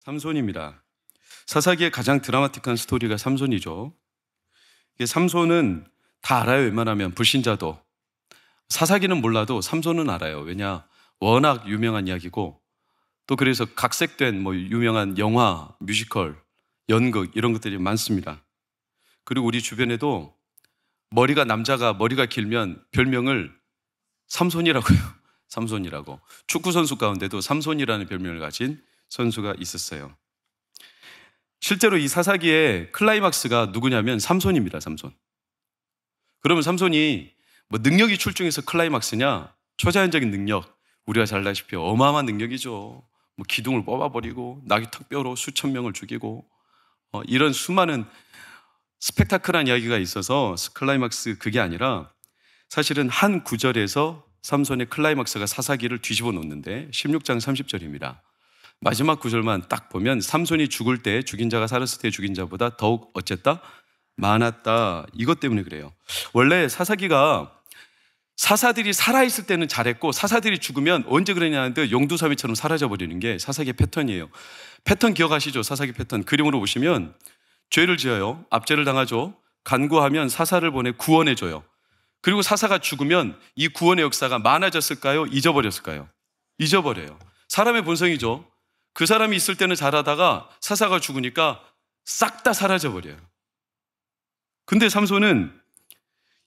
삼손입니다. 사사기의 가장 드라마틱한 스토리가 삼손이죠. 이게 삼손은 다 알아요. 웬만하면 불신자도. 사사기는 몰라도 삼손은 알아요. 왜냐? 워낙 유명한 이야기고 또 그래서 각색된 유명한 영화, 뮤지컬, 연극 이런 것들이 많습니다. 그리고 우리 주변에도 남자가 머리가 길면 별명을 삼손이라고요. 삼손이라고. 축구 선수 가운데도 삼손이라는 별명을 가진 선수가 있었어요. 실제로 이 사사기의 클라이막스가 누구냐면 삼손입니다. 삼손. 그러면 삼손이 능력이 출중해서 클라이막스냐? 초자연적인 능력, 우리가 잘 아시다시피 어마어마한 능력이죠. 기둥을 뽑아버리고 나귀 턱뼈로 수천 명을 죽이고 이런 수많은 스펙타클한 이야기가 있어서 클라이막스 그게 아니라 사실은 한 구절에서 삼손의 클라이막스가 사사기를 뒤집어 놓는데 16장 30절입니다. 마지막 구절만 딱 보면 삼손이 죽을 때 죽인 자가 살았을 때 죽인 자보다 더욱 어쨌다? 많았다. 이것 때문에 그래요. 원래 사사기가 사사들이 살아있을 때는 잘했고 사사들이 죽으면 언제 그러냐는데 용두사미처럼 사라져버리는 게 사사기의 패턴이에요. 패턴 기억하시죠? 사사기 패턴. 그림으로 보시면 죄를 지어요. 압제를 당하죠. 간구하면 사사를 보내 구원해줘요. 그리고 사사가 죽으면 이 구원의 역사가 많아졌을까요? 잊어버렸을까요? 잊어버려요. 사람의 본성이죠. 그 사람이 있을 때는 잘하다가 사사가 죽으니까 싹 다 사라져버려요. 근데 삼손은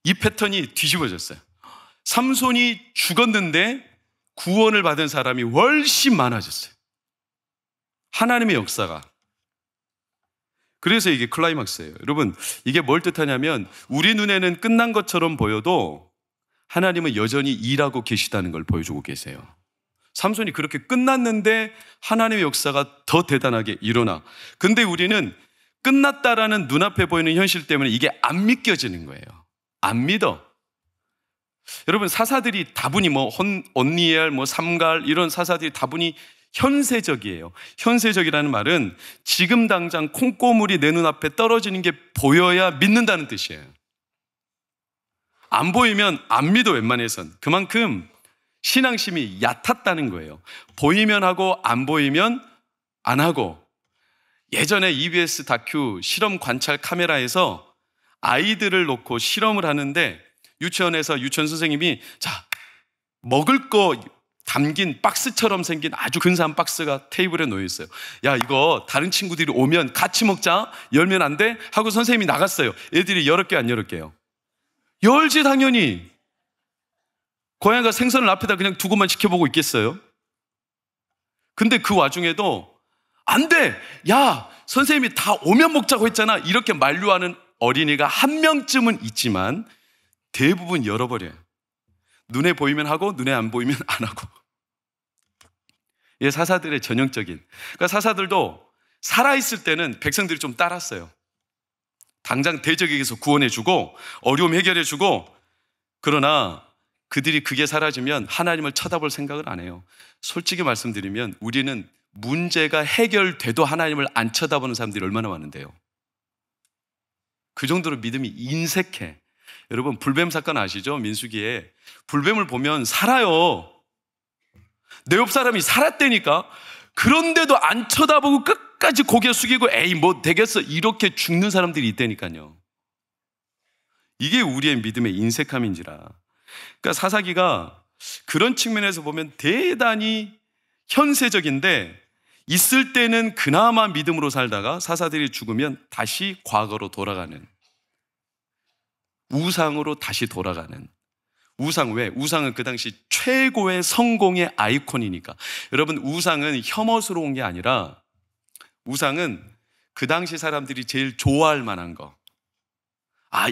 이 패턴이 뒤집어졌어요. 삼손이 죽었는데 구원을 받은 사람이 훨씬 많아졌어요. 하나님의 역사가. 그래서 이게 클라이막스예요. 여러분, 이게 뭘 뜻하냐면 우리 눈에는 끝난 것처럼 보여도 하나님은 여전히 일하고 계시다는 걸 보여주고 계세요. 삼손이 그렇게 끝났는데 하나님의 역사가 더 대단하게 일어나. 근데 우리는 끝났다라는 눈앞에 보이는 현실 때문에 이게 안 믿겨지는 거예요. 안 믿어. 여러분, 사사들이 다분히 온니엘, 삼갈 이런 사사들이 다분히 현세적이에요. 현세적이라는 말은 지금 당장 콩고물이 내 눈앞에 떨어지는 게 보여야 믿는다는 뜻이에요. 안 보이면 안 믿어, 웬만해선. 그만큼 신앙심이 얕았다는 거예요. 보이면 하고 안 보이면 안 하고. 예전에 EBS 다큐 실험 관찰 카메라에서 아이들을 놓고 실험을 하는데 유치원에서 유치원 선생님이 먹을 거 담긴 박스처럼 생긴 아주 근사한 박스가 테이블에 놓여 있어요. 야, 이거 다른 친구들이 오면 같이 먹자. 열면 안 돼? 하고 선생님이 나갔어요. 애들이 열었게 안 열었게요? 열지 당연히. 고양이가 생선을 앞에다 그냥 두고만 지켜보고 있겠어요? 근데 그 와중에도 안 돼! 야, 선생님이 다 오면 먹자고 했잖아. 이렇게 만류하는 어린이가 한 명쯤은 있지만 대부분 열어버려요. 눈에 보이면 하고 눈에 안 보이면 안 하고. 이게 사사들의 전형적인. 그러니까 사사들도 살아있을 때는 백성들이 좀 따랐어요. 당장 대적에게서 구원해주고 어려움 해결해주고. 그러나 그들이 그게 사라지면 하나님을 쳐다볼 생각을 안 해요. 솔직히 말씀드리면 우리는 문제가 해결돼도 하나님을 안 쳐다보는 사람들이 얼마나 많은데요. 그 정도로 믿음이 인색해. 여러분, 불뱀 사건 아시죠? 민수기에 불뱀을 보면 살아요. 내 옆 사람이 살았다니까. 그런데도 안 쳐다보고 끝까지 고개 숙이고 에이 되겠어 이렇게 죽는 사람들이 있다니까요. 이게 우리의 믿음의 인색함인지라. 그러니까 사사기가 그런 측면에서 보면 대단히 현세적인데 있을 때는 그나마 믿음으로 살다가 사사들이 죽으면 다시 과거로 돌아가는, 우상으로 다시 돌아가는. 우상 왜? 우상은 그 당시 최고의 성공의 아이콘이니까. 여러분, 우상은 혐오스러운 게 아니라 우상은 그 당시 사람들이 제일 좋아할 만한 거.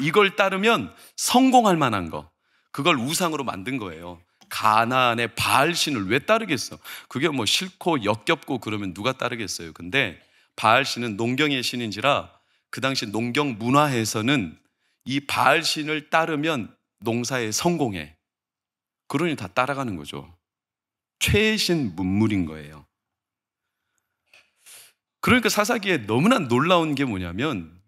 이걸 따르면 성공할 만한 거. 그걸 우상으로 만든 거예요. 가나안의 바알신을 왜 따르겠어? 그게 싫고 역겹고 그러면 누가 따르겠어요? 근데 바알신은 농경의 신인지라 그 당시 농경 문화에서는 이 바알신을 따르면 농사에 성공해. 그러니 다 따라가는 거죠. 최신 문물인 거예요. 그러니까 사사기에 너무나 놀라운 게 뭐냐면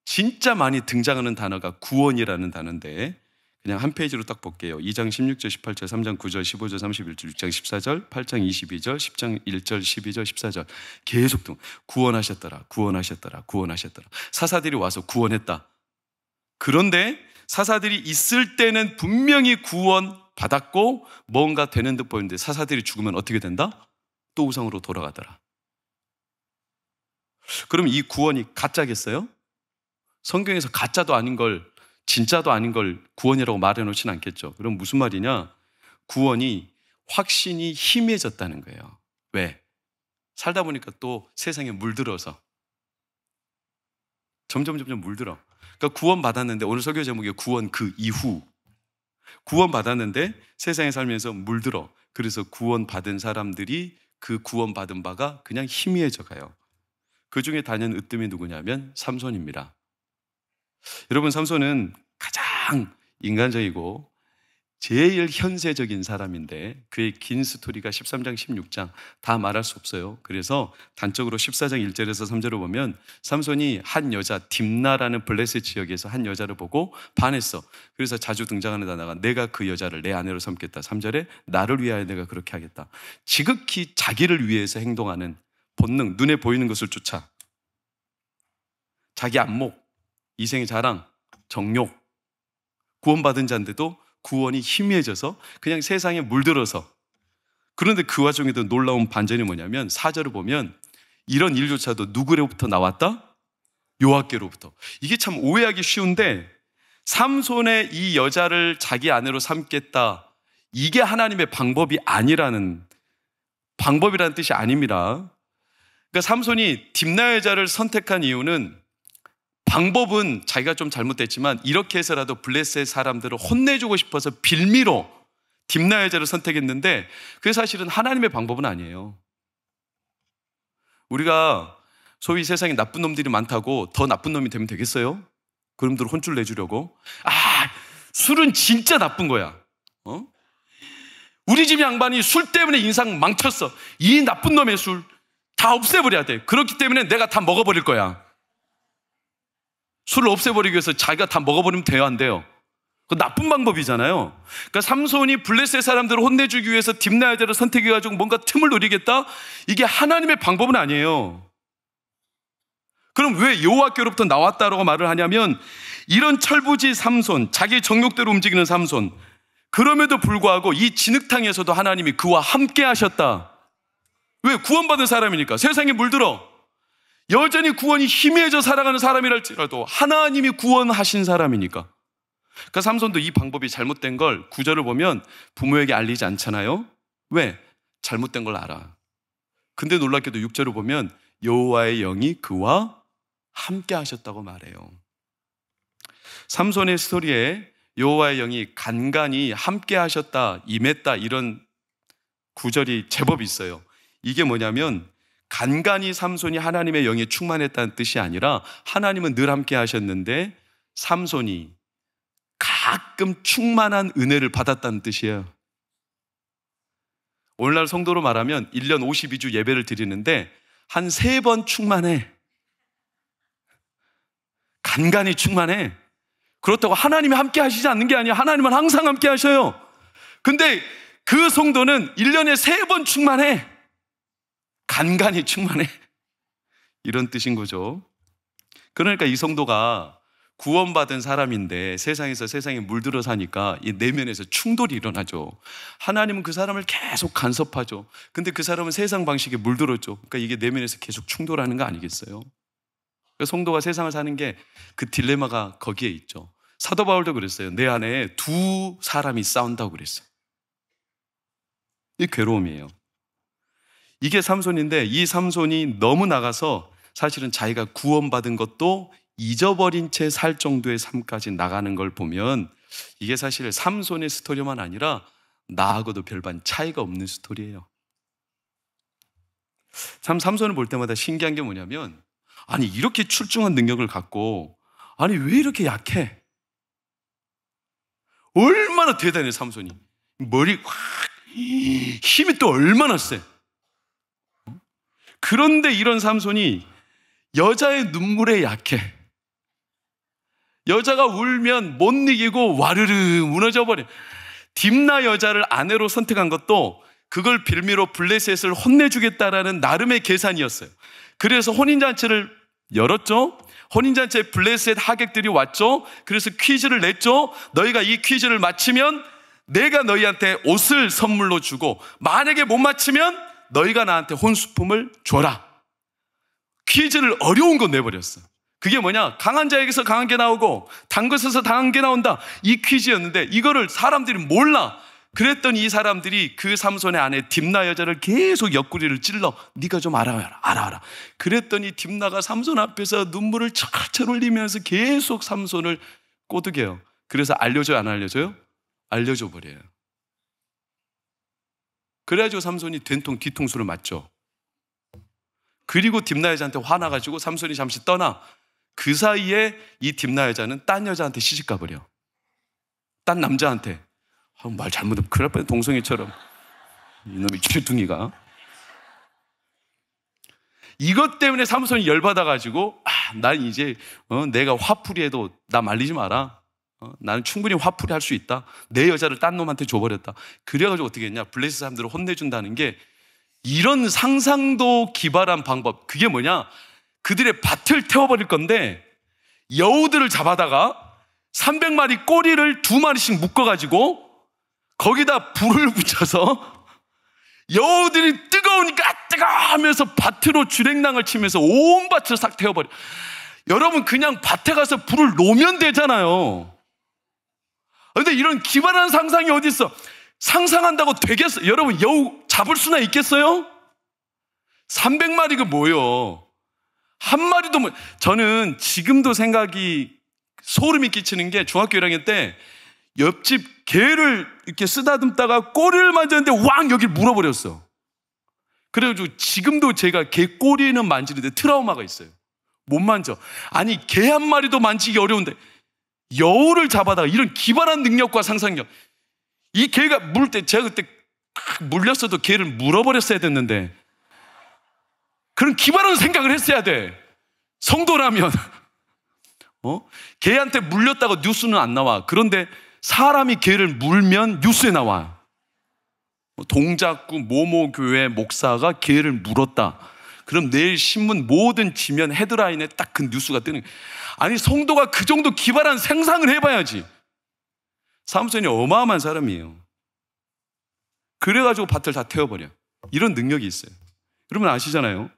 진짜 많이 등장하는 단어가 구원이라는 단어인데 그냥 한 페이지로 딱 볼게요. 2장 16절, 18절, 3장 9절, 15절, 31절, 6장 14절, 8장 22절, 10장 1절, 12절, 14절 계속 구원하셨더라, 구원하셨더라, 구원하셨더라. 사사들이 와서 구원했다. 그런데 사사들이 있을 때는 분명히 구원받았고 뭔가 되는 듯 보이는데 사사들이 죽으면 어떻게 된다? 또 우상으로 돌아가더라. 그럼 이 구원이 가짜겠어요? 성경에서 가짜도 아닌 걸, 진짜도 아닌 걸 구원이라고 말해놓진 않겠죠. 그럼 무슨 말이냐? 구원이 확신이 희미해졌다는 거예요. 왜? 살다 보니까 또 세상에 물들어서 점점 물들어. 그러니까 구원받았는데, 오늘 설교 제목이 구원 그 이후. 구원받았는데 세상에 살면서 물들어. 그래서 구원받은 사람들이 그 구원받은 바가 그냥 희미해져 가요. 그 중에 단연 으뜸이 누구냐면 삼손입니다. 여러분, 삼손은 가장 인간적이고 제일 현세적인 사람인데 그의 긴 스토리가 13장, 16장 다 말할 수 없어요. 그래서 단적으로 14장 1절에서 3절을 보면 삼손이 한 여자, 딥나라는 블레셋 지역에서 한 여자를 보고 반했어. 그래서 자주 등장하는 단어가 내가 그 여자를 내 아내로 삼겠다. 3절에 나를 위하여 내가 그렇게 하겠다. 지극히 자기를 위해서 행동하는 본능, 눈에 보이는 것을 쫓아 자기 안목, 이생의 자랑, 정욕, 구원받은 자인데도 구원이 희미해져서 그냥 세상에 물들어서. 그런데 그 와중에도 놀라운 반전이 뭐냐면 4절을 보면 이런 일조차도 누구로부터 나왔다? 여호와께로부터. 이게 참 오해하기 쉬운데 삼손의 이 여자를 자기 아내로 삼겠다, 이게 하나님의 방법이 아니라는, 방법이라는 뜻이 아닙니다. 그러니까 삼손이 딥나 여자를 선택한 이유는, 방법은 자기가 좀 잘못됐지만 이렇게 해서라도 블레셋 사람들을 혼내주고 싶어서 빌미로 딥나 여자를 선택했는데 그게 사실은 하나님의 방법은 아니에요. 우리가 소위 세상에 나쁜 놈들이 많다고 더 나쁜 놈이 되면 되겠어요? 그놈들 혼쭐 내주려고? 술은 진짜 나쁜 거야. 우리 집 양반이 술 때문에 인상 망쳤어. 이 나쁜 놈의 술 다 없애버려야 돼. 그렇기 때문에 내가 다 먹어버릴 거야. 술을 없애버리기 위해서 자기가 다 먹어버리면 돼요, 안 돼요? 그 나쁜 방법이잖아요. 그러니까 삼손이 블레셋 사람들을 혼내주기 위해서 딥나 여자를 선택해가지고 뭔가 틈을 노리겠다? 이게 하나님의 방법은 아니에요. 그럼 왜 여호와께로부터 나왔다라고 말을 하냐면, 이런 철부지 삼손, 자기 정욕대로 움직이는 삼손, 그럼에도 불구하고 이 진흙탕에서도 하나님이 그와 함께 하셨다. 왜? 구원받은 사람이니까. 세상에 물들어 여전히 구원이 희미해져 살아가는 사람이랄지라도 하나님이 구원하신 사람이니까. 그러니까 삼손도 이 방법이 잘못된 걸 9절을 보면 부모에게 알리지 않잖아요. 왜? 잘못된 걸 알아. 근데 놀랍게도 6절을 보면 여호와의 영이 그와 함께 하셨다고 말해요. 삼손의 스토리에 여호와의 영이 간간히 함께 하셨다, 임했다, 이런 구절이 제법 있어요. 이게 뭐냐면 간간히 삼손이 하나님의 영에 충만했다는 뜻이 아니라 하나님은 늘 함께 하셨는데 삼손이 가끔 충만한 은혜를 받았다는 뜻이에요. 오늘날 성도로 말하면 1년 52주 예배를 드리는데 한 3번 충만해. 간간히 충만해. 그렇다고 하나님이 함께 하시지 않는 게 아니야. 하나님은 항상 함께 하셔요. 근데 그 성도는 1년에 3번 충만해. 간간히 충만해. 이런 뜻인 거죠. 그러니까 이 성도가 구원받은 사람인데 세상에서 세상에 물들어 사니까 이 내면에서 충돌이 일어나죠. 하나님은 그 사람을 계속 간섭하죠. 근데 그 사람은 세상 방식에 물들었죠. 그러니까 이게 내면에서 계속 충돌하는 거 아니겠어요? 그러니까 성도가 세상을 사는 게 그 딜레마가 거기에 있죠. 사도 바울도 그랬어요. 내 안에 두 사람이 싸운다고 그랬어요. 이게 괴로움이에요. 이게 삼손인데 이 삼손이 너무 나가서 사실은 자기가 구원받은 것도 잊어버린 채 살 정도의 삶까지 나가는 걸 보면 이게 사실 삼손의 스토리만 아니라 나하고도 별반 차이가 없는 스토리예요. 참 삼손을 볼 때마다 신기한 게 뭐냐면, 아니 이렇게 출중한 능력을 갖고 아니 왜 이렇게 약해? 얼마나 대단해 삼손이. 머리 확, 힘이 또 얼마나 세. 그런데 이런 삼손이 여자의 눈물에 약해. 여자가 울면 못 이기고 와르르 무너져 버려. 딥나 여자를 아내로 선택한 것도 그걸 빌미로 블레셋을 혼내주겠다라는 나름의 계산이었어요. 그래서 혼인잔치를 열었죠. 혼인잔치에 블레셋 하객들이 왔죠. 그래서 퀴즈를 냈죠. 너희가 이 퀴즈를 맞히면 내가 너희한테 옷을 선물로 주고, 만약에 못 맞히면 너희가 나한테 혼수품을 줘라. 퀴즈를 어려운 거 내버렸어. 그게 뭐냐? 강한 자에게서 강한 게 나오고 단 것에서 당한 게 나온다. 이 퀴즈였는데 이거를 사람들이 몰라. 그랬더니 이 사람들이 그 삼손의 아내 딥나 여자를 계속 옆구리를 찔러. 네가 좀 알아라. 그랬더니 딥나가 삼손 앞에서 눈물을 철철 흘리면서 계속 삼손을 꼬드겨요. 그래서 알려줘요, 안 알려줘요? 알려줘 버려요. 그래가지고 삼손이 된통 뒤통수를 맞죠. 그리고 딥나 여자한테 화나가지고 삼손이 잠시 떠나. 그 사이에 이 딥나 여자는 딴 여자한테 시집 가버려. 딴 남자한테. 말 잘못하면 큰일 날 뻔해. 동성애처럼. 이놈의 쥐둥이가. 이것 때문에 삼손이 열받아가지고, 난 이제 내가 화풀이 해도 나 말리지 마라. 나는 충분히 화풀이 할 수 있다. 내 여자를 딴 놈한테 줘버렸다. 그래가지고 어떻게 했냐? 블레셋 사람들을 혼내준다는 게 이런 상상도 기발한 방법. 그게 뭐냐? 그들의 밭을 태워버릴 건데 여우들을 잡아다가 300마리 꼬리를 2마리씩 묶어가지고 거기다 불을 붙여서 여우들이 뜨거우니까 뜨거 하면서 밭으로 주랭랑을 치면서 온 밭을 싹 태워버려. 여러분, 그냥 밭에 가서 불을 놓으면 되잖아요. 그런데 이런 기발한 상상이 어디 있어? 상상한다고 되겠어요? 여러분, 여우 잡을 수나 있겠어요? 300마리가 뭐예요? 한 마리도 뭐. 저는 지금도 생각이 소름이 끼치는 게 중학교 1학년 때 옆집 개를 이렇게 쓰다듬다가 꼬리를 만졌는데 왕 여기 물어버렸어. 그래가지고 지금도 제가 개 꼬리는 만지는데 트라우마가 있어요. 못 만져. 아니, 개 한 마리도 만지기 어려운데 여우를 잡아다가 이런 기발한 능력과 상상력. 이 개가 물 때 제가 그때 물렸어도 개를 물어버렸어야 됐는데 그런 기발한 생각을 했어야 돼. 성도라면. 개한테 물렸다고 뉴스는 안 나와. 그런데 사람이 개를 물면 뉴스에 나와. 동작구 모모 교회 목사가 개를 물었다. 그럼 내일 신문 모든 지면 헤드라인에 딱 그 뉴스가 뜨는 거예요. 아니, 성도가 그 정도 기발한 상상을 해봐야지. 삼손이 어마어마한 사람이에요. 그래가지고 밭을 다 태워버려. 이런 능력이 있어요. 여러분 아시잖아요.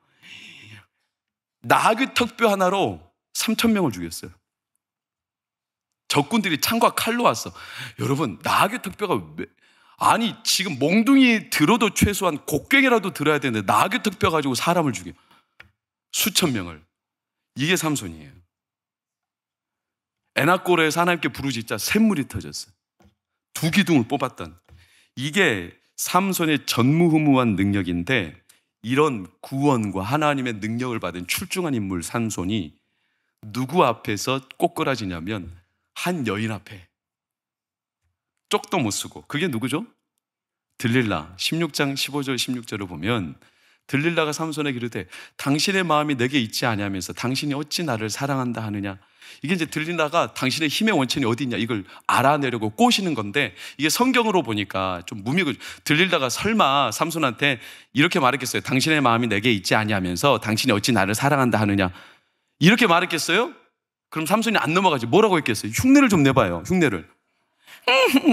나귀 턱뼈 하나로 3,000명을 죽였어요. 적군들이 창과 칼로 왔어. 여러분, 나귀 턱뼈가 아니, 지금 몽둥이 들어도 최소한 곡괭이라도 들어야 되는데 나귀 턱뼈 가지고 사람을 죽여. 수천 명을. 이게 삼손이에요. 에나꼬르에서 하나님께 부르짖자 샘물이 터졌어요. 2기둥을 뽑았던. 이게 삼손의 전무후무한 능력인데, 이런 구원과 하나님의 능력을 받은 출중한 인물 삼손이 누구 앞에서 꼬꾸라지냐면 한 여인 앞에. 쪽도 못 쓰고. 그게 누구죠? 들릴라. 16장 15절 16절을 보면 들릴라가 삼손에게 이르되 당신의 마음이 내게 있지 아니하면서 당신이 어찌 나를 사랑한다 하느냐. 이게 이제 들릴라가 당신의 힘의 원천이 어디 있냐 이걸 알아내려고 꼬시는 건데, 이게 성경으로 보니까 좀 무미고, 들릴라가 설마 삼손한테 이렇게 말했겠어요? 당신의 마음이 내게 있지 아니하면서 당신이 어찌 나를 사랑한다 하느냐, 이렇게 말했겠어요? 그럼 삼손이 안 넘어가지. 뭐라고 했겠어요? 흉내를 좀 내봐요. 흉내를.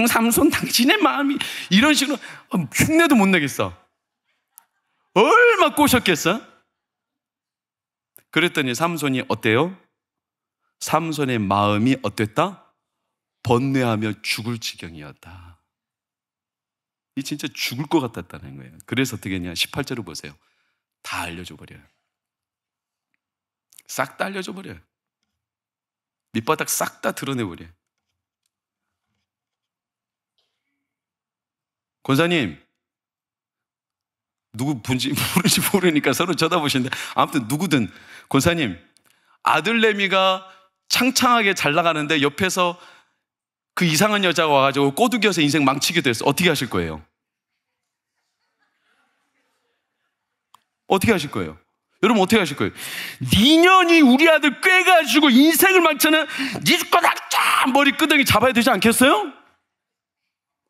삼손 당신의 마음이, 이런 식으로 흉내도 못 내겠어. 얼마 꼬셨겠어? 그랬더니 삼손이 어때요? 삼손의 마음이 어땠다? 번뇌하며 죽을 지경이었다. 이 진짜 죽을 것 같았다는 거예요. 그래서 어떻게 했냐? 18절을 보세요. 다 알려줘 버려요. 싹 다 알려줘 버려요. 밑바닥 싹 다 드러내버려요. 권사님, 누구 분지 모르지 모르니까 서로 쳐다보시는데, 아무튼 누구든, 권사님, 아들내미가 창창하게 잘 나가는데 옆에서 그 이상한 여자가 와가지고 꼬드겨서 인생 망치게 됐어. 어떻게 하실 거예요? 어떻게 하실 거예요? 여러분 어떻게 하실 거예요? 니년이 우리 아들 꿰가지고 인생을 망쳐는 니 거다 머리 끄덩이 잡아야 되지 않겠어요?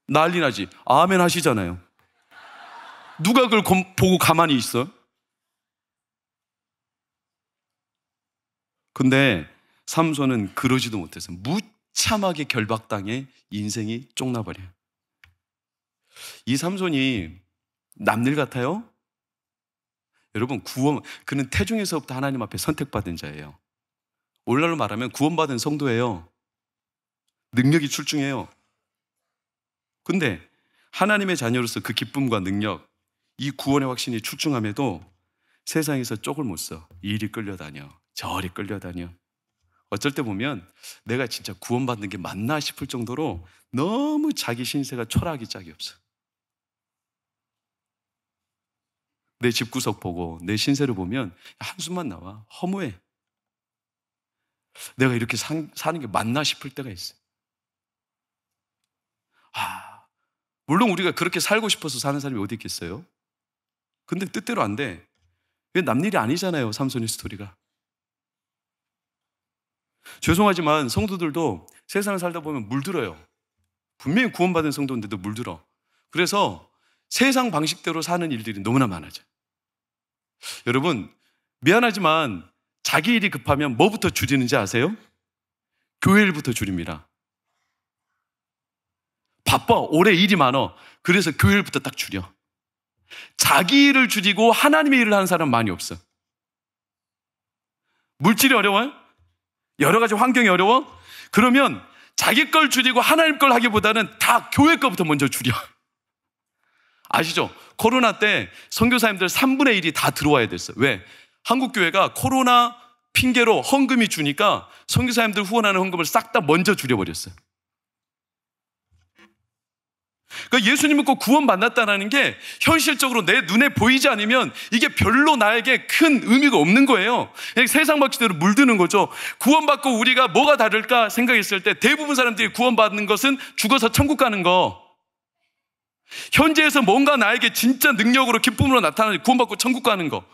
난리 나지. 아멘 하시잖아요. 누가 그걸 보고 가만히 있어? 근데 삼손은 그러지도 못해서 무참하게 결박당해 인생이 쪽나버려요. 이 삼손이 남일 같아요? 여러분 그는 태중에서부터 하나님 앞에 선택받은 자예요. 오늘날로 말하면 구원받은 성도예요. 능력이 출중해요. 근데 하나님의 자녀로서 그 기쁨과 능력, 이 구원의 확신이 출중함에도 세상에서 쪽을 못 서. 이리 끌려다녀, 저리 끌려다녀. 어쩔 때 보면 내가 진짜 구원받는 게 맞나 싶을 정도로 너무 자기 신세가 초라하기 짝이 없어. 내 집구석 보고 내 신세를 보면 한숨만 나와. 허무해. 내가 이렇게 사는 게 맞나 싶을 때가 있어. 물론 우리가 그렇게 살고 싶어서 사는 사람이 어디 있겠어요? 근데 뜻대로 안 돼. 이게 남일이 아니잖아요, 삼손의 스토리가. 죄송하지만 성도들도 세상을 살다 보면 물들어요. 분명히 구원받은 성도인데도 물들어. 그래서 세상 방식대로 사는 일들이 너무나 많아져. 여러분, 미안하지만 자기 일이 급하면 뭐부터 줄이는지 아세요? 교회 일부터 줄입니다. 바빠, 올해 일이 많아. 그래서 교회 일부터 딱 줄여. 자기 일을 줄이고 하나님의 일을 하는 사람 많이 없어. 물질이 어려워요? 여러 가지 환경이 어려워? 그러면 자기 걸 줄이고 하나님 걸 하기보다는 다 교회 거부터 먼저 줄여. 아시죠? 코로나 때 선교사님들 3분의 1이 다 들어와야 됐어. 왜? 한국 교회가 코로나 핑계로 헌금이 주니까 선교사님들 후원하는 헌금을 싹 다 먼저 줄여버렸어요. 그러니까 예수님 믿고 구원받았다는 게 현실적으로 내 눈에 보이지 않으면 이게 별로 나에게 큰 의미가 없는 거예요. 그냥 세상 방식대로 물드는 거죠. 구원받고 우리가 뭐가 다를까 생각했을 때 대부분 사람들이 구원받는 것은 죽어서 천국 가는 거. 현재에서 뭔가 나에게 진짜 능력으로 기쁨으로 나타나는 구원받고 천국 가는 거.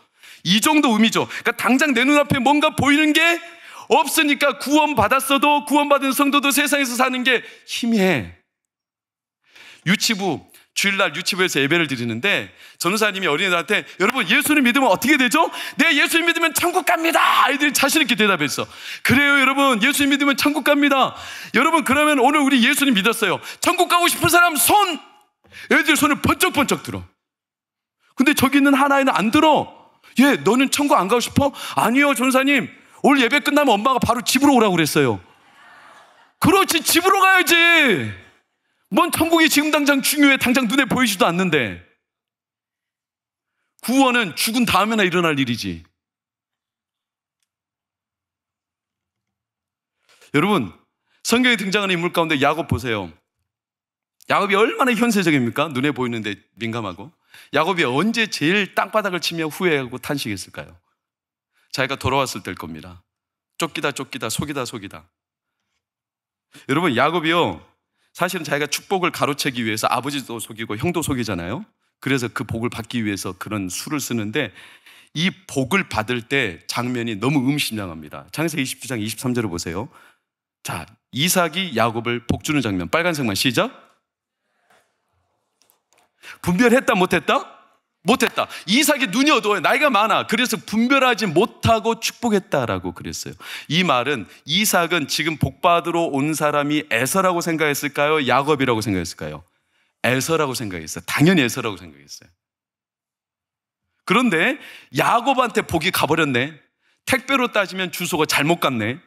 이 정도 의미죠. 그러니까 당장 내 눈앞에 뭔가 보이는 게 없으니까 구원받았어도 구원받은 성도도 세상에서 사는 게 희미해. 유치부, 주일날 유치부에서 예배를 드리는데 전도사님이 어린이들한테 여러분 예수님 믿으면 어떻게 되죠? 네, 예수님 믿으면 천국 갑니다. 아이들이 자신 있게 대답했어. 그래요 여러분, 예수님 믿으면 천국 갑니다. 여러분 그러면 오늘 우리 예수님 믿었어요. 천국 가고 싶은 사람 손! 애들 손을 번쩍번쩍 들어. 근데 저기 있는 하나에는 안 들어. 얘 너는 천국 안 가고 싶어? 아니요 전도사님, 오늘 예배 끝나면 엄마가 바로 집으로 오라고 그랬어요. 그렇지, 집으로 가야지. 뭔 천국이 지금 당장 중요해. 당장 눈에 보이지도 않는데. 구원은 죽은 다음에나 일어날 일이지. 여러분, 성경에 등장하는 인물 가운데 야곱 보세요. 야곱이 얼마나 현세적입니까? 눈에 보이는데 민감하고. 야곱이 언제 제일 땅바닥을 치며 후회하고 탄식했을까요? 자기가 돌아왔을 때일 겁니다. 쫓기다 속이다. 여러분, 야곱이요, 사실은 자기가 축복을 가로채기 위해서 아버지도 속이고 형도 속이잖아요. 그래서 그 복을 받기 위해서 그런 수를 쓰는데 이 복을 받을 때 장면이 너무 의미심장합니다. 창세기 29장 23절을 보세요. 자, 이삭이 야곱을 복 주는 장면, 빨간색만 시작. 분별했다 못했다? 못했다. 이삭이 눈이 어두워요. 나이가 많아. 그래서 분별하지 못하고 축복했다라고 그랬어요. 이 말은 이삭은 지금 복받으러 온 사람이 에서라고 생각했을까요? 야곱이라고 생각했을까요? 에서라고 생각했어요. 당연히 에서라고 생각했어요. 그런데 야곱한테 복이 가버렸네. 택배로 따지면 주소가 잘못 갔네.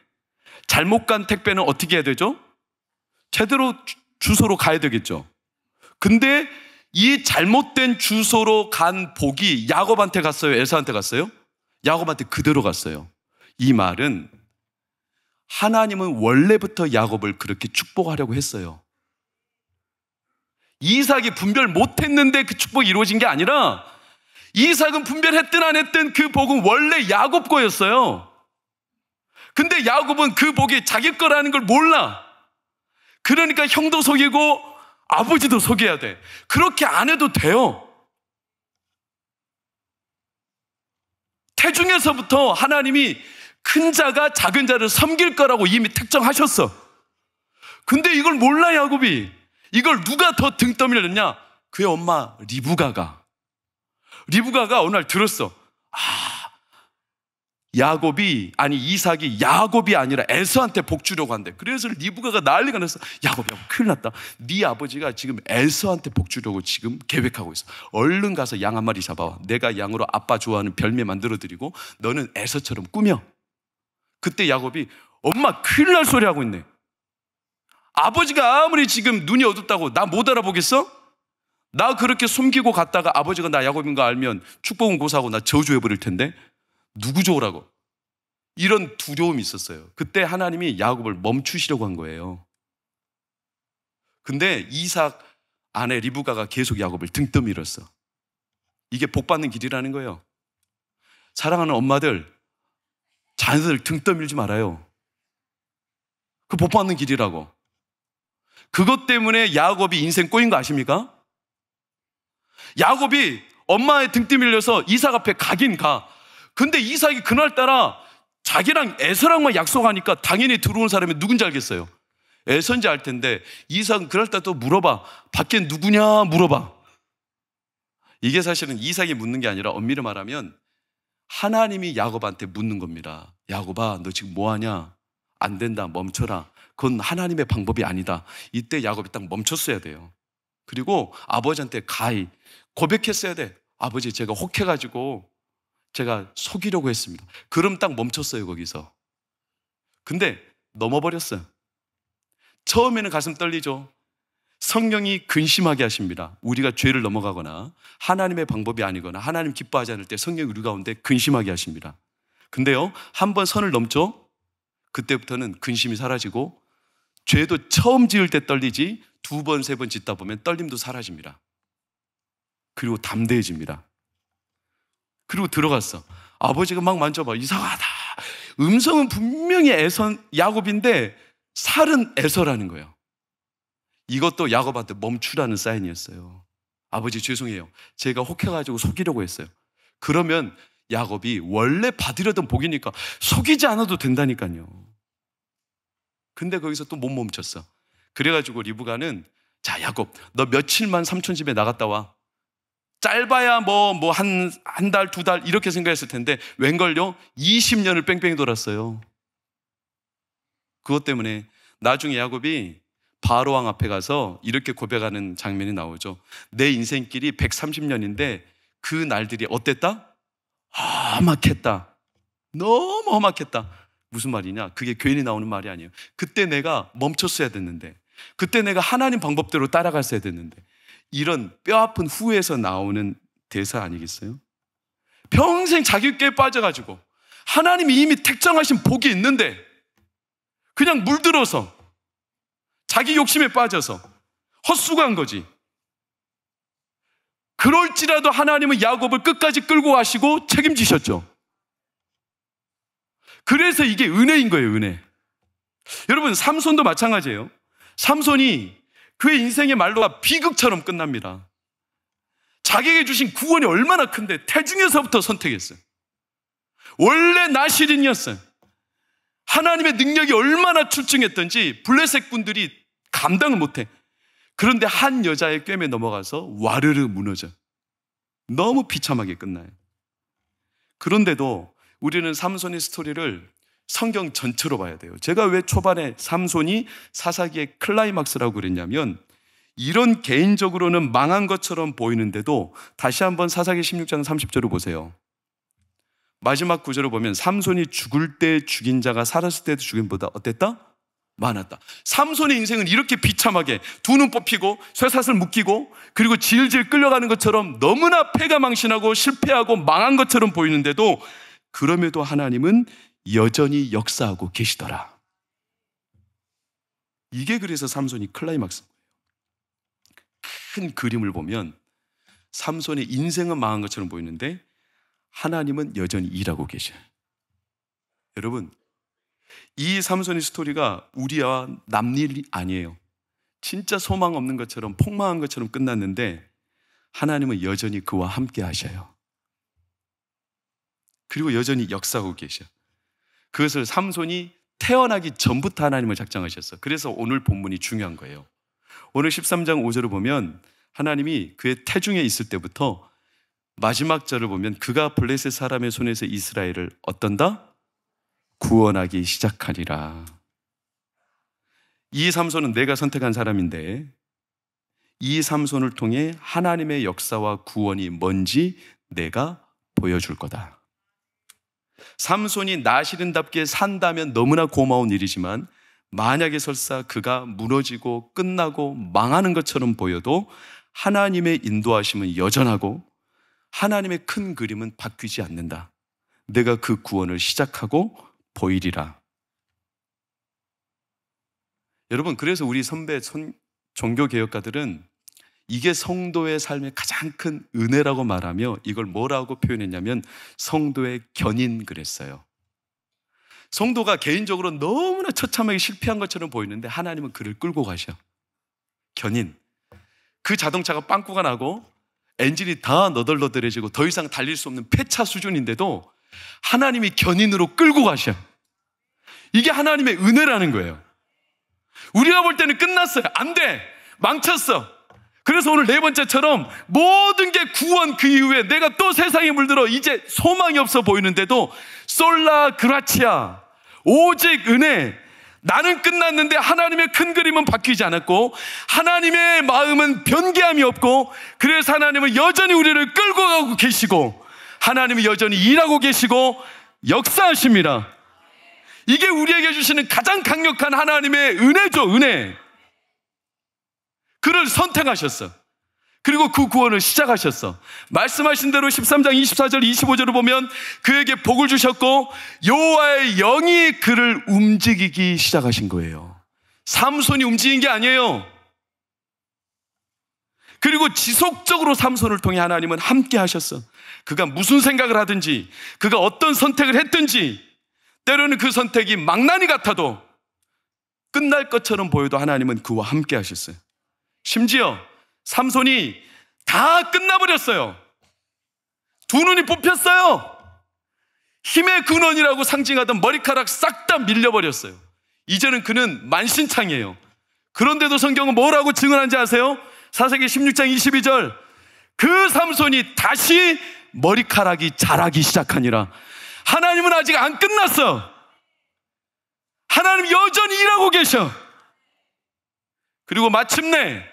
잘못 간 택배는 어떻게 해야 되죠? 제대로 주소로 가야 되겠죠. 근데 이 잘못된 주소로 간 복이 야곱한테 갔어요? 에서한테 갔어요? 야곱한테 그대로 갔어요. 이 말은 하나님은 원래부터 야곱을 그렇게 축복하려고 했어요. 이삭이 분별 못했는데 그 축복이 이루어진 게 아니라 이삭은 분별했든 안 했든 그 복은 원래 야곱 거였어요. 근데 야곱은 그 복이 자기 거라는 걸 몰라. 그러니까 형도 속이고 아버지도 속여야 돼. 그렇게 안 해도 돼요. 태중에서부터 하나님이 큰 자가 작은 자를 섬길 거라고 이미 특정하셨어. 근데 이걸 몰라 야곱이. 이걸 누가 더 등 떠밀렸냐? 그의 엄마 리브가가 어느 날 들었어. 이삭이 야곱이 아니라 에서한테 복 주려고 한대. 그래서 리브가가 난리가 났어. 야곱이 큰일 났다. 네 아버지가 지금 에서한테 복 주려고 지금 계획하고 있어. 얼른 가서 양 한 마리 잡아와. 내가 양으로 아빠 좋아하는 별매 만들어드리고 너는 에서처럼 꾸며. 그때 야곱이 엄마 큰일 날 소리 하고 있네. 아버지가 아무리 지금 눈이 어둡다고 나 못 알아보겠어? 나 그렇게 숨기고 갔다가 아버지가 나 야곱인 거 알면 축복은 고사하고 나 저주해버릴 텐데 누구 좋으라고? 이런 두려움이 있었어요. 그때 하나님이 야곱을 멈추시려고 한 거예요. 근데 이삭 아내 리브가가 계속 야곱을 등 떠밀었어. 이게 복받는 길이라는 거예요. 사랑하는 엄마들, 자녀들 등 떠밀지 말아요. 그 복받는 길이라고. 그것 때문에 야곱이 인생 꼬인 거 아십니까? 야곱이 엄마의 등 떠밀려서 이삭 앞에 가긴 가. 근데 이삭이 그날따라 자기랑 에서랑만 약속하니까 당연히 들어온 사람이 누군지 알겠어요. 에서인지 알 텐데 이삭은 그날따라 또 물어봐. 밖에 누구냐 물어봐. 이게 사실은 이삭이 묻는 게 아니라 엄밀히 말하면 하나님이 야곱한테 묻는 겁니다. 야곱아, 너 지금 뭐하냐? 안 된다, 멈춰라. 그건 하나님의 방법이 아니다. 이때 야곱이 딱 멈췄어야 돼요. 그리고 아버지한테 가히 고백했어야 돼. 아버지, 제가 혹해가지고 제가 속이려고 했습니다. 그럼 딱 멈췄어요, 거기서. 근데 넘어버렸어요. 처음에는 가슴 떨리죠. 성령이 근심하게 하십니다. 우리가 죄를 넘어가거나 하나님의 방법이 아니거나 하나님 기뻐하지 않을 때 성령이 우리 가운데 근심하게 하십니다. 근데요, 한번 선을 넘죠? 그때부터는 근심이 사라지고 죄도 처음 지을 때 떨리지 두 번, 세 번 짓다 보면 떨림도 사라집니다. 그리고 담대해집니다. 그리고 들어갔어. 아버지가 막 만져봐. 이상하다. 음성은 분명히 야곱인데 살은 에서라는 거예요. 이것도 야곱한테 멈추라는 사인이었어요. 아버지 죄송해요. 제가 혹해가지고 속이려고 했어요. 그러면 야곱이 원래 받으려던 복이니까 속이지 않아도 된다니까요. 근데 거기서 또 못 멈췄어. 그래가지고 리브가는 자 야곱 너 며칠만 삼촌 집에 나갔다 와. 짧아야 한 달, 두 달 이렇게 생각했을 텐데 웬걸요? 20년을 뺑뺑이 돌았어요. 그것 때문에 나중에 야곱이 바로왕 앞에 가서 이렇게 고백하는 장면이 나오죠. 내 인생길이 130년인데 그 날들이 어땠다? 험악했다. 너무 험악했다. 무슨 말이냐? 그게 괜히 나오는 말이 아니에요. 그때 내가 멈췄어야 됐는데, 그때 내가 하나님 방법대로 따라갔어야 됐는데, 이런 뼈아픈 후에서 나오는 대사 아니겠어요? 평생 자기께 빠져가지고 하나님이 이미 택정하신 복이 있는데 그냥 물들어서 자기 욕심에 빠져서 헛수고한 거지. 그럴지라도 하나님은 야곱을 끝까지 끌고 가시고 책임지셨죠. 그래서 이게 은혜인 거예요, 은혜. 여러분, 삼손도 마찬가지예요. 삼손이 그의 인생의 말로가 비극처럼 끝납니다. 자기에게 주신 구원이 얼마나 큰데 태중에서부터 선택했어요. 원래 나실인이었어요. 하나님의 능력이 얼마나 출중했던지 블레셋 군들이 감당을 못해. 그런데 한 여자의 꿰매 넘어가서 와르르 무너져. 너무 비참하게 끝나요. 그런데도 우리는 삼손의 스토리를 성경 전체로 봐야 돼요. 제가 왜 초반에 삼손이 사사기의 클라이막스라고 그랬냐면 이런 개인적으로는 망한 것처럼 보이는데도 다시 한번 사사기 16장 30절을 보세요. 마지막 구절을 보면 삼손이 죽을 때 죽인 자가 살았을 때도 죽임보다 어땠다? 많았다. 삼손의 인생은 이렇게 비참하게 두 눈 뽑히고 쇠사슬 묶이고 그리고 질질 끌려가는 것처럼 너무나 패가망신하고 실패하고 망한 것처럼 보이는데도 그럼에도 하나님은 여전히 역사하고 계시더라. 이게 그래서 삼손이 클라이막스인 거예요. 큰 그림을 보면 삼손의 인생은 망한 것처럼 보이는데 하나님은 여전히 일하고 계셔요. 여러분, 이 삼손의 스토리가 우리와 남일이 아니에요. 진짜 소망 없는 것처럼 폭망한 것처럼 끝났는데 하나님은 여전히 그와 함께 하셔요. 그리고 여전히 역사하고 계셔. 그것을 삼손이 태어나기 전부터 하나님을 작정하셨어. 그래서 오늘 본문이 중요한 거예요. 오늘 13장 5절을 보면 하나님이 그의 태중에 있을 때부터 마지막 절을 보면 그가 블레셋 사람의 손에서 이스라엘을 어떤다? 구원하기 시작하리라. 이 삼손은 내가 선택한 사람인데 이 삼손을 통해 하나님의 역사와 구원이 뭔지 내가 보여줄 거다. 삼손이 나시린답게 산다면 너무나 고마운 일이지만 만약에 설사 그가 무너지고 끝나고 망하는 것처럼 보여도 하나님의 인도하심은 여전하고 하나님의 큰 그림은 바뀌지 않는다. 내가 그 구원을 시작하고 보이리라. 여러분, 그래서 우리 선배 종교개혁가들은 이게 성도의 삶의 가장 큰 은혜라고 말하며 이걸 뭐라고 표현했냐면 성도의 견인 그랬어요. 성도가 개인적으로 너무나 처참하게 실패한 것처럼 보이는데 하나님은 그를 끌고 가셔. 견인. 그 자동차가 빵꾸가 나고 엔진이 다 너덜너덜해지고 더 이상 달릴 수 없는 폐차 수준인데도 하나님이 견인으로 끌고 가셔. 이게 하나님의 은혜라는 거예요. 우리가 볼 때는 끝났어요. 안 돼. 망쳤어. 그래서 오늘 네 번째처럼 모든 게 구원 그 이후에 내가 또 세상에 물들어 이제 소망이 없어 보이는데도 솔라 그라치아, 오직 은혜. 나는 끝났는데 하나님의 큰 그림은 바뀌지 않았고 하나님의 마음은 변개함이 없고 그래서 하나님은 여전히 우리를 끌고 가고 계시고 하나님이 여전히 일하고 계시고 역사하십니다. 이게 우리에게 주시는 가장 강력한 하나님의 은혜죠. 은혜. 그를 선택하셨어. 그리고 그 구원을 시작하셨어. 말씀하신 대로 13장 24절 25절을 보면 그에게 복을 주셨고 여호와의 영이 그를 움직이기 시작하신 거예요. 삼손이 움직인 게 아니에요. 그리고 지속적으로 삼손을 통해 하나님은 함께 하셨어. 그가 무슨 생각을 하든지 그가 어떤 선택을 했든지 때로는 그 선택이 망나니 같아도 끝날 것처럼 보여도 하나님은 그와 함께 하셨어요. 심지어 삼손이 다 끝나버렸어요. 두 눈이 뽑혔어요. 힘의 근원이라고 상징하던 머리카락 싹 다 밀려버렸어요. 이제는 그는 만신창이에요. 그런데도 성경은 뭐라고 증언한지 아세요? 사사기 16장 22절 그 삼손이 다시 머리카락이 자라기 시작하니라. 하나님은 아직 안 끝났어. 하나님 여전히 일하고 계셔. 그리고 마침내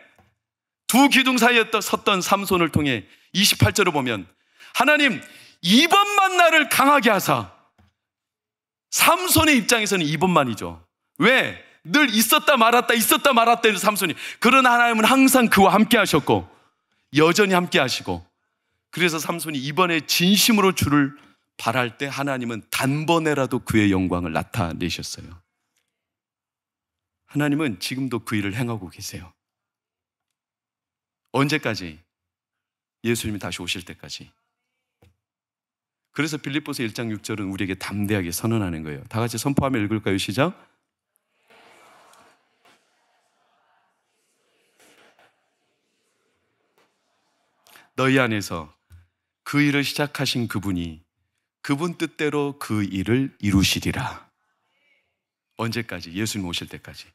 두 기둥 사이에 섰던 삼손을 통해 28절을 보면 하나님 이번만 나를 강하게 하사. 삼손의 입장에서는 이번만이죠. 왜? 늘 있었다 말았다 있었다 말았다 해서 삼손이. 그러나 하나님은 항상 그와 함께 하셨고 여전히 함께 하시고 그래서 삼손이 이번에 진심으로 주를 바랄 때 하나님은 단번에라도 그의 영광을 나타내셨어요. 하나님은 지금도 그 일을 행하고 계세요. 언제까지? 예수님이 다시 오실 때까지. 그래서 빌립보서 1장 6절은 우리에게 담대하게 선언하는 거예요. 다 같이 선포하며 읽을까요? 시작. 너희 안에서 그 일을 시작하신 그분이 그분 뜻대로 그 일을 이루시리라. 언제까지? 예수님 오실 때까지.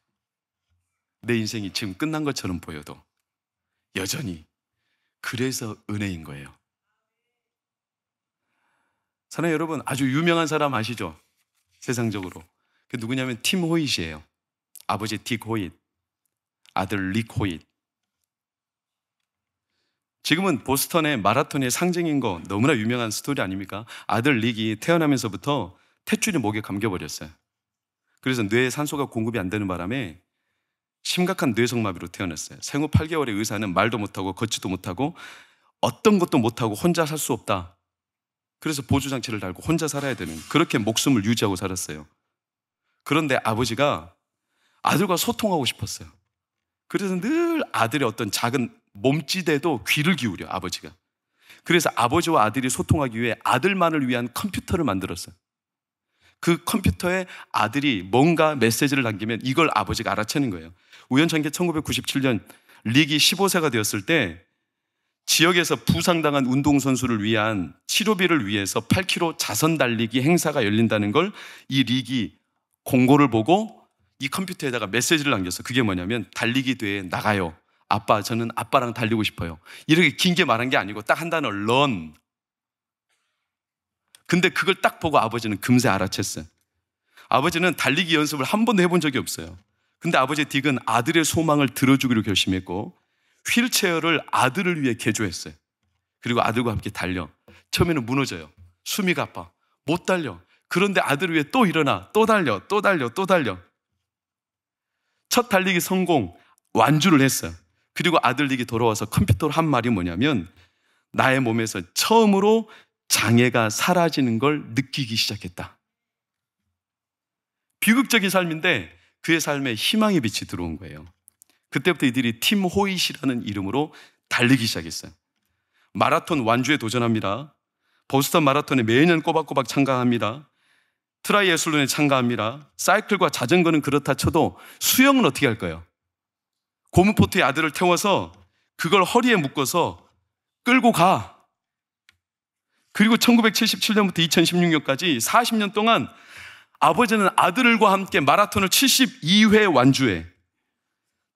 내 인생이 지금 끝난 것처럼 보여도 여전히 그래서 은혜인 거예요. 사랑하는 여러분, 아주 유명한 사람 아시죠? 세상적으로. 그 누구냐면 팀 호잇이에요. 아버지 딕 호잇, 아들 릭 호잇. 지금은 보스턴의 마라톤의 상징인 거 너무나 유명한 스토리 아닙니까? 아들 릭이 태어나면서부터 탯줄이 목에 감겨버렸어요. 그래서 뇌에 산소가 공급이 안 되는 바람에 심각한 뇌성마비로 태어났어요. 생후 8개월의 의사는 말도 못하고 걷지도 못하고 어떤 것도 못하고 혼자 살 수 없다. 그래서 보조장치를 달고 혼자 살아야 되는 그렇게 목숨을 유지하고 살았어요. 그런데 아버지가 아들과 소통하고 싶었어요. 그래서 늘 아들의 어떤 작은 몸짓에도 귀를 기울여 아버지가. 그래서 아버지와 아들이 소통하기 위해 아들만을 위한 컴퓨터를 만들었어요. 그 컴퓨터에 아들이 뭔가 메시지를 남기면 이걸 아버지가 알아채는 거예요. 우연찮게 1997년 릭이 15세가 되었을 때 지역에서 부상당한 운동선수를 위한 치료비를 위해서 8km 자선 달리기 행사가 열린다는 걸 이 릭이 공고를 보고 이 컴퓨터에다가 메시지를 남겼어. 그게 뭐냐면 달리기 대회에 나가요. 아빠, 저는 아빠랑 달리고 싶어요. 이렇게 긴 게 말한 게 아니고 딱 한 단어 run. 근데 그걸 딱 보고 아버지는 금세 알아챘어요. 아버지는 달리기 연습을 한 번도 해본 적이 없어요. 근데 아버지 딕은 아들의 소망을 들어주기로 결심했고 휠체어를 아들을 위해 개조했어요. 그리고 아들과 함께 달려. 처음에는 무너져요. 숨이 가빠. 못 달려. 그런데 아들을 위해 또 일어나. 또 달려. 또 달려. 또 달려. 첫 달리기 성공. 완주를 했어요. 그리고 아들 딕이 돌아와서 컴퓨터로 한 말이 뭐냐면 나의 몸에서 처음으로 장애가 사라지는 걸 느끼기 시작했다. 비극적인 삶인데 그의 삶에 희망의 빛이 들어온 거예요. 그때부터 이들이 팀 호잇이라는 이름으로 달리기 시작했어요. 마라톤 완주에 도전합니다. 보스턴 마라톤에 매년 꼬박꼬박 참가합니다. 트라이애슬론에 참가합니다. 사이클과 자전거는 그렇다 쳐도 수영은 어떻게 할 거예요? 고무포트에 아들을 태워서 그걸 허리에 묶어서 끌고 가. 그리고 1977년부터 2016년까지 40년 동안 아버지는 아들과 함께 마라톤을 72회 완주해.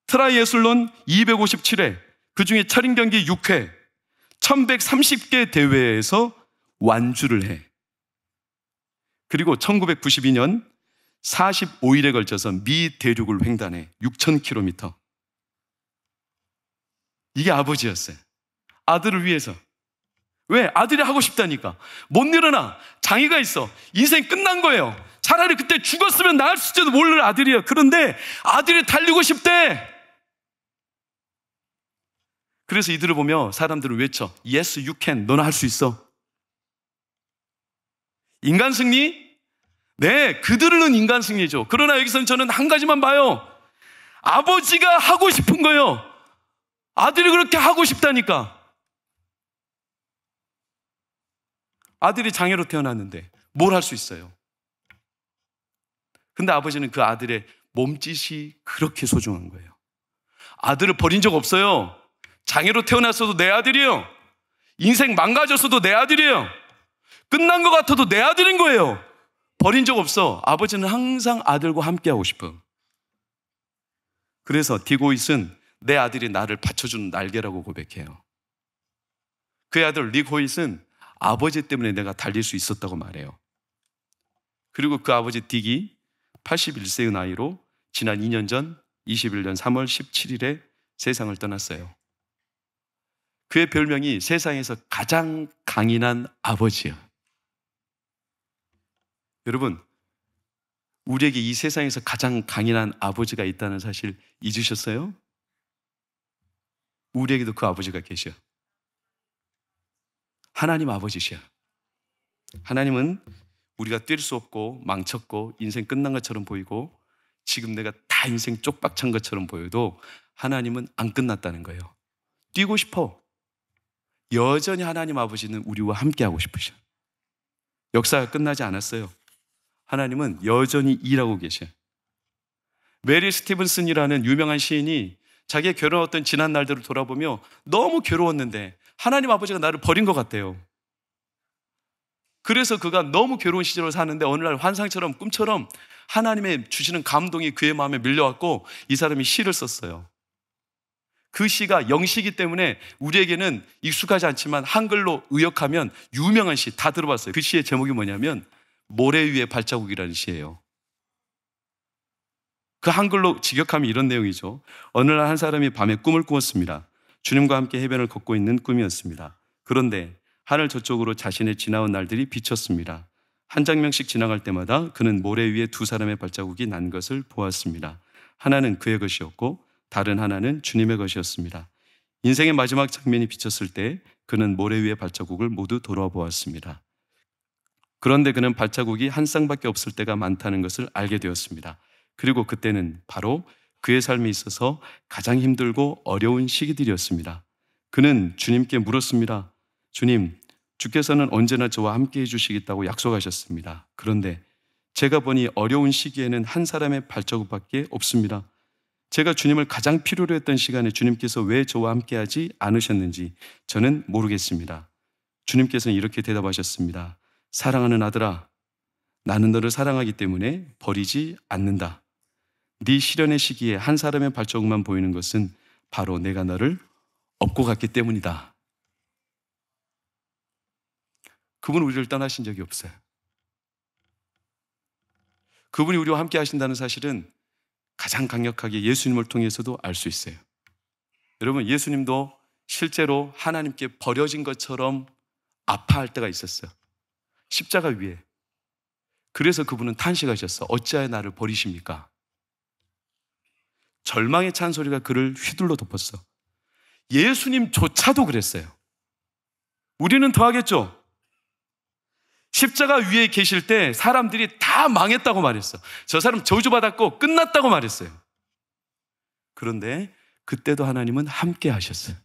트라이애슬론 257회, 그중에 철인 경기 6회, 1130개 대회에서 완주를 해. 그리고 1992년 45일에 걸쳐서 미 대륙을 횡단해. 6,000km. 이게 아버지였어요. 아들을 위해서. 왜? 아들이 하고 싶다니까. 못 일어나. 장애가 있어. 인생 끝난 거예요. 차라리 그때 죽었으면 나을지도 모를 아들이에요. 그런데 아들이 달리고 싶대. 그래서 이들을 보며 사람들은 외쳐. Yes, you can. 너는 할 수 있어. 인간 승리? 네, 그들은 인간 승리죠. 그러나 여기서는 저는 한 가지만 봐요. 아버지가 하고 싶은 거예요. 아들이 그렇게 하고 싶다니까. 아들이 장애로 태어났는데 뭘 할 수 있어요? 근데 아버지는 그 아들의 몸짓이 그렇게 소중한 거예요. 아들을 버린 적 없어요. 장애로 태어났어도 내 아들이에요. 인생 망가졌어도 내 아들이에요. 끝난 것 같아도 내 아들인 거예요. 버린 적 없어. 아버지는 항상 아들과 함께하고 싶어. 그래서 디고잇은 내 아들이 나를 받쳐주는 날개라고 고백해요. 그의 아들 릭 호잇은 아버지 때문에 내가 달릴 수 있었다고 말해요. 그리고 그 아버지 딕이 81세의 나이로 지난 2년 전 21년 3월 17일에 세상을 떠났어요. 그의 별명이 세상에서 가장 강인한 아버지예요. 여러분, 우리에게 이 세상에서 가장 강인한 아버지가 있다는 사실 잊으셨어요? 우리에게도 그 아버지가 계셔. 하나님 아버지시야. 하나님은 우리가 뛸 수 없고 망쳤고 인생 끝난 것처럼 보이고 지금 내가 다 인생 쪽박찬 것처럼 보여도 하나님은 안 끝났다는 거예요. 뛰고 싶어. 여전히 하나님 아버지는 우리와 함께하고 싶으셔. 역사가 끝나지 않았어요. 하나님은 여전히 일하고 계셔. 메리 스티븐슨이라는 유명한 시인이 자기의 괴로웠던 지난 날들을 돌아보며 너무 괴로웠는데 하나님 아버지가 나를 버린 것 같대요. 그래서 그가 너무 괴로운 시절을 사는데 어느 날 환상처럼 꿈처럼 하나님의 주시는 감동이 그의 마음에 밀려왔고 이 사람이 시를 썼어요. 그 시가 영시이기 때문에 우리에게는 익숙하지 않지만 한글로 의역하면 유명한 시, 다 들어봤어요. 그 시의 제목이 뭐냐면 모래 위의 발자국이라는 시예요. 그 한글로 직역하면 이런 내용이죠. 어느 날 한 사람이 밤에 꿈을 꾸었습니다. 주님과 함께 해변을 걷고 있는 꿈이었습니다. 그런데 하늘 저쪽으로 자신의 지나온 날들이 비쳤습니다. 한 장면씩 지나갈 때마다 그는 모래 위에 두 사람의 발자국이 난 것을 보았습니다. 하나는 그의 것이었고 다른 하나는 주님의 것이었습니다. 인생의 마지막 장면이 비쳤을 때 그는 모래 위의 발자국을 모두 돌아보았습니다. 그런데 그는 발자국이 한 쌍밖에 없을 때가 많다는 것을 알게 되었습니다. 그리고 그때는 바로 그의 삶에 있어서 가장 힘들고 어려운 시기들이었습니다. 그는 주님께 물었습니다. 주님, 주께서는 언제나 저와 함께 해주시겠다고 약속하셨습니다. 그런데 제가 보니 어려운 시기에는 한 사람의 발자국밖에 없습니다. 제가 주님을 가장 필요로 했던 시간에 주님께서 왜 저와 함께하지 않으셨는지 저는 모르겠습니다. 주님께서는 이렇게 대답하셨습니다. 사랑하는 아들아, 나는 너를 사랑하기 때문에 버리지 않는다. 네 시련의 시기에 한 사람의 발자국만 보이는 것은 바로 내가 너를 업고 갔기 때문이다. 그분은 우리를 떠나신 적이 없어요. 그분이 우리와 함께 하신다는 사실은 가장 강력하게 예수님을 통해서도 알 수 있어요. 여러분, 예수님도 실제로 하나님께 버려진 것처럼 아파할 때가 있었어요. 십자가 위에. 그래서 그분은 탄식하셨어. 어찌하여 나를 버리십니까? 절망의 찬소리가 그를 휘둘러 덮었어. 예수님조차도 그랬어요. 우리는 더 하겠죠? 십자가 위에 계실 때 사람들이 다 망했다고 말했어. 저 사람 저주받았고 끝났다고 말했어요. 그런데 그때도 하나님은 함께 하셨어요.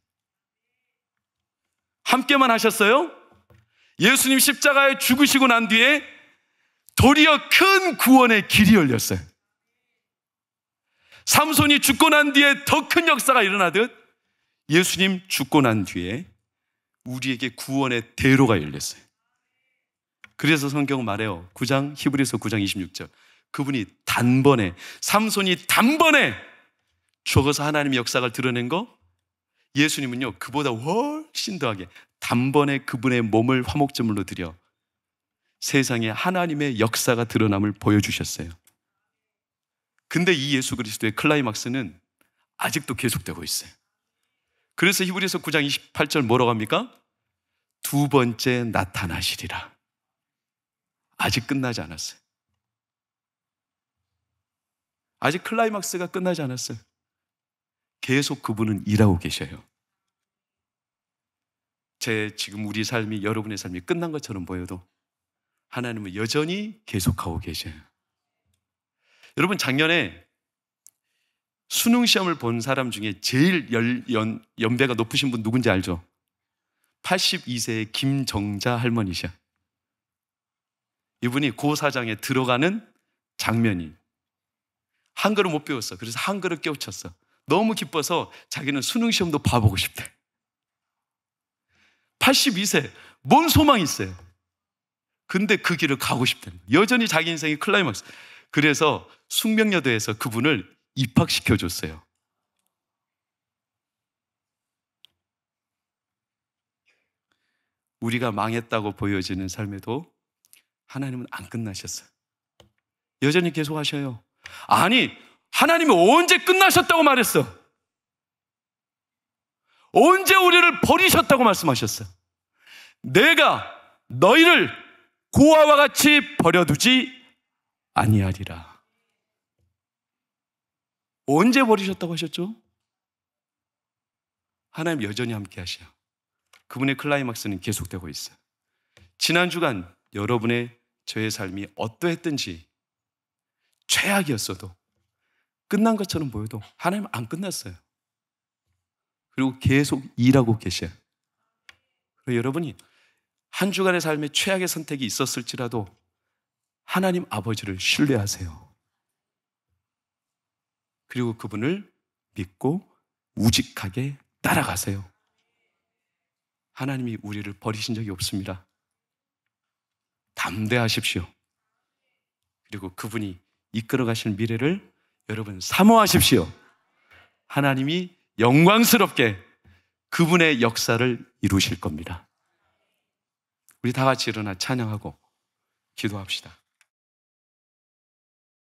함께만 하셨어요? 예수님 십자가에 죽으시고 난 뒤에 도리어 큰 구원의 길이 열렸어요. 삼손이 죽고 난 뒤에 더 큰 역사가 일어나듯 예수님 죽고 난 뒤에 우리에게 구원의 대로가 열렸어요. 그래서 성경은 말해요. 히브리서 9장 26절. 그분이 단번에, 삼손이 단번에 죽어서 하나님의 역사를 드러낸 거, 예수님은요, 그보다 훨씬 더하게 단번에 그분의 몸을 화목제물로 드려 세상에 하나님의 역사가 드러남을 보여주셨어요. 근데 이 예수 그리스도의 클라이막스는 아직도 계속되고 있어요. 그래서 히브리서 9장 28절 뭐라고 합니까? 두 번째 나타나시리라. 아직 끝나지 않았어요. 아직 클라이막스가 끝나지 않았어요. 계속 그분은 일하고 계셔요. 지금 우리 삶이, 여러분의 삶이 끝난 것처럼 보여도 하나님은 여전히 계속하고 계셔요. 여러분, 작년에 수능 시험을 본 사람 중에 제일 연배가 높으신 분 누군지 알죠? 82세의 김정자 할머니셔. 이분이 고사장에 들어가는 장면이, 한글을 못 배웠어. 그래서 한글을 깨우쳤어. 너무 기뻐서 자기는 수능 시험도 봐보고 싶대. 82세, 뭔 소망이 있어요? 근데 그 길을 가고 싶다는 거예요. 여전히 자기 인생이 클라이막스. 그래서 숙명여대에서 그분을 입학시켜줬어요. 우리가 망했다고 보여지는 삶에도 하나님은 안 끝나셨어요. 여전히 계속 하셔요. 아니, 하나님이 언제 끝나셨다고 말했어? 언제 우리를 버리셨다고 말씀하셨어요? 내가 너희를 고아와 같이 버려두지 아니하리라. 언제 버리셨다고 하셨죠? 하나님 여전히 함께 하셔요. 그분의 클라이막스는 계속되고 있어요. 지난 주간 여러분의 저의 삶이 어떠했든지 최악이었어도 끝난 것처럼 보여도 하나님은 안 끝났어요. 그리고 계속 일하고 계셔요. 그리고 여러분이 한 주간의 삶에 최악의 선택이 있었을지라도 하나님 아버지를 신뢰하세요. 그리고 그분을 믿고 우직하게 따라가세요. 하나님이 우리를 버리신 적이 없습니다. 담대하십시오. 그리고 그분이 이끌어 가실 미래를 여러분 사모하십시오. 하나님이 영광스럽게 그분의 역사를 이루실 겁니다. 우리 다 같이 일어나 찬양하고 기도합시다.